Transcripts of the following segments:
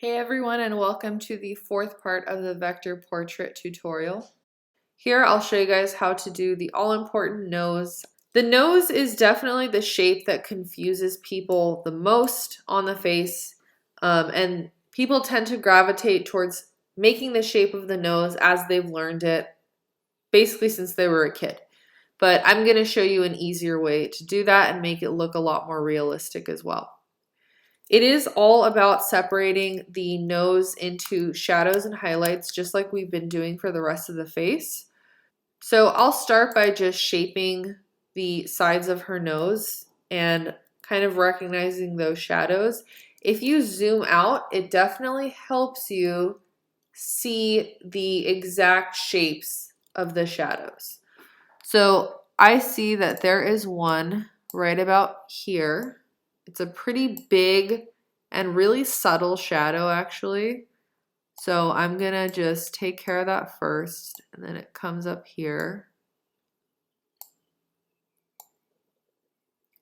Hey everyone, and welcome to the fourth part of the vector portrait tutorial. Here I'll show you guys how to do the all-important nose. The nose is definitely the shape that confuses people the most on the face, and people tend to gravitate towards making the shape of the nose as they've learned it, basically since they were a kid. But I'm going to show you an easier way to do that and make it look a lot more realistic as well. It is all about separating the nose into shadows and highlights, just like we've been doing for the rest of the face. So I'll start by just shaping the sides of her nose and kind of recognizing those shadows. If you zoom out, it definitely helps you see the exact shapes of the shadows. So I see that there is one right about here. It's a pretty big and really subtle shadow, actually. So I'm gonna just take care of that first, and then it comes up here.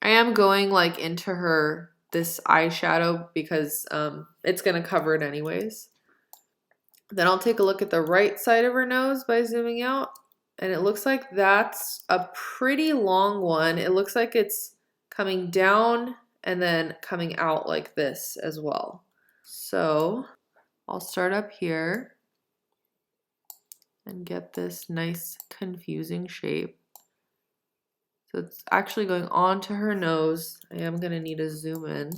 I am going like into this eyeshadow because it's gonna cover it anyways. Then I'll take a look at the right side of her nose by zooming out, and it looks like that's a pretty long one. It looks like it's coming down and then coming out like this as well. So I'll start up here and get this nice confusing shape. So it's actually going onto her nose. I am gonna need to zoom in.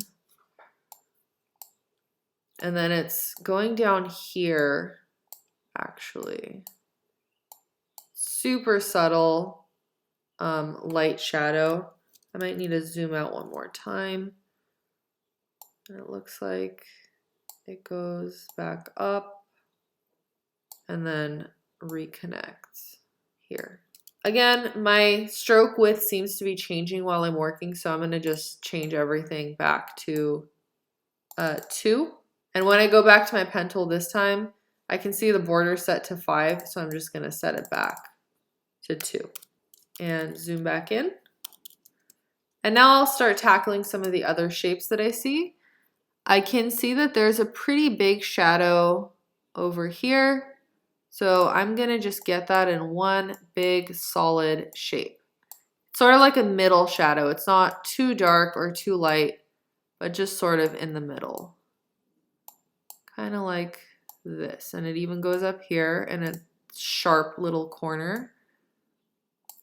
And then it's going down here, actually. Super subtle light shadow. I might need to zoom out one more time. And it looks like it goes back up and then reconnects here. Again, my stroke width seems to be changing while I'm working, so I'm going to just change everything back to 2. And when I go back to my pen tool this time, I can see the border set to 5, so I'm just going to set it back to 2. And zoom back in. And now I'll start tackling some of the other shapes that I see. I can see that there's a pretty big shadow over here. So I'm going to just get that in one big solid shape. Sort of like a middle shadow. It's not too dark or too light, but just sort of in the middle. Kind of like this. And it even goes up here in a sharp little corner.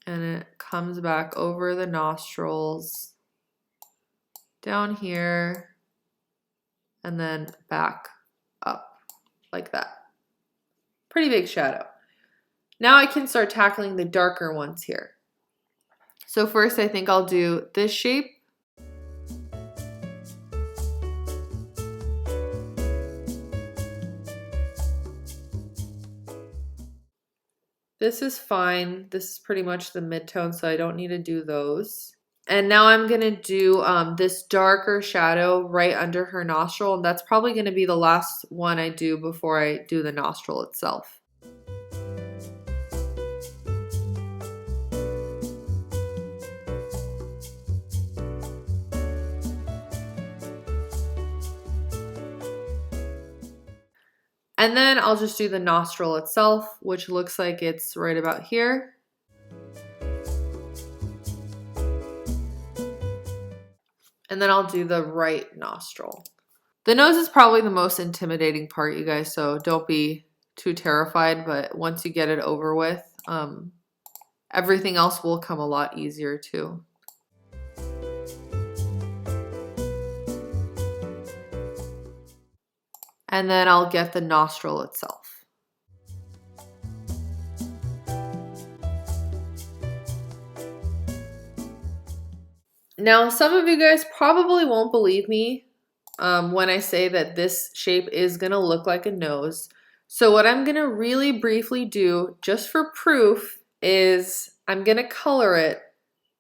And it comes back over the nostrils, down here, and then back up like that. Pretty big shadow. Now I can start tackling the darker ones here. So first I think I'll do this shape. This is fine. This is pretty much the midtone, so I don't need to do those. And now I'm going to do this darker shadow right under her nostril, and that's probably going to be the last one I do before I do the nostril itself. And then I'll just do the nostril itself, which looks like it's right about here. And then I'll do the right nostril. The nose is probably the most intimidating part, you guys, so don't be too terrified, but once you get it over with, everything else will come a lot easier too. And then I'll get the nostril itself. Now, some of you guys probably won't believe me when I say that this shape is gonna look like a nose. So what I'm gonna really briefly do, just for proof, is I'm gonna color it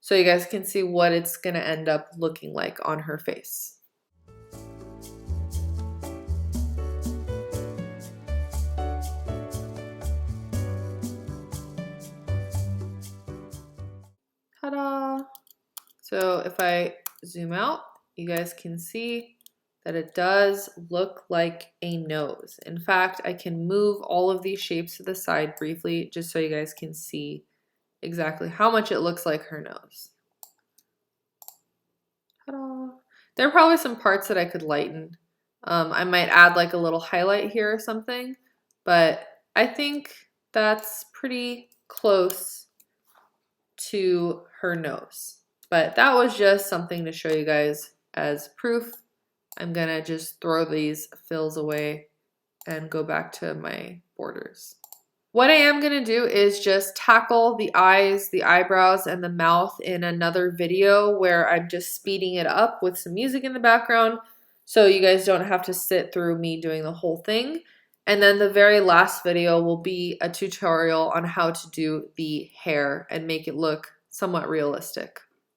so you guys can see what it's gonna end up looking like on her face. Ta-da! So if I zoom out, you guys can see that it does look like a nose. In fact, I can move all of these shapes to the side briefly just so you guys can see exactly how much it looks like her nose. Ta-da! There are probably some parts that I could lighten. I might add like a little highlight here or something, but I think that's pretty close to her nose. But that was just something to show you guys as proof. I'm gonna just throw these fills away and go back to my borders. What I am gonna do is just tackle the eyes, the eyebrows, and the mouth in another video where I'm just speeding it up with some music in the background so you guys don't have to sit through me doing the whole thing. And then the very last video will be a tutorial on how to do the hair and make it look somewhat realistic.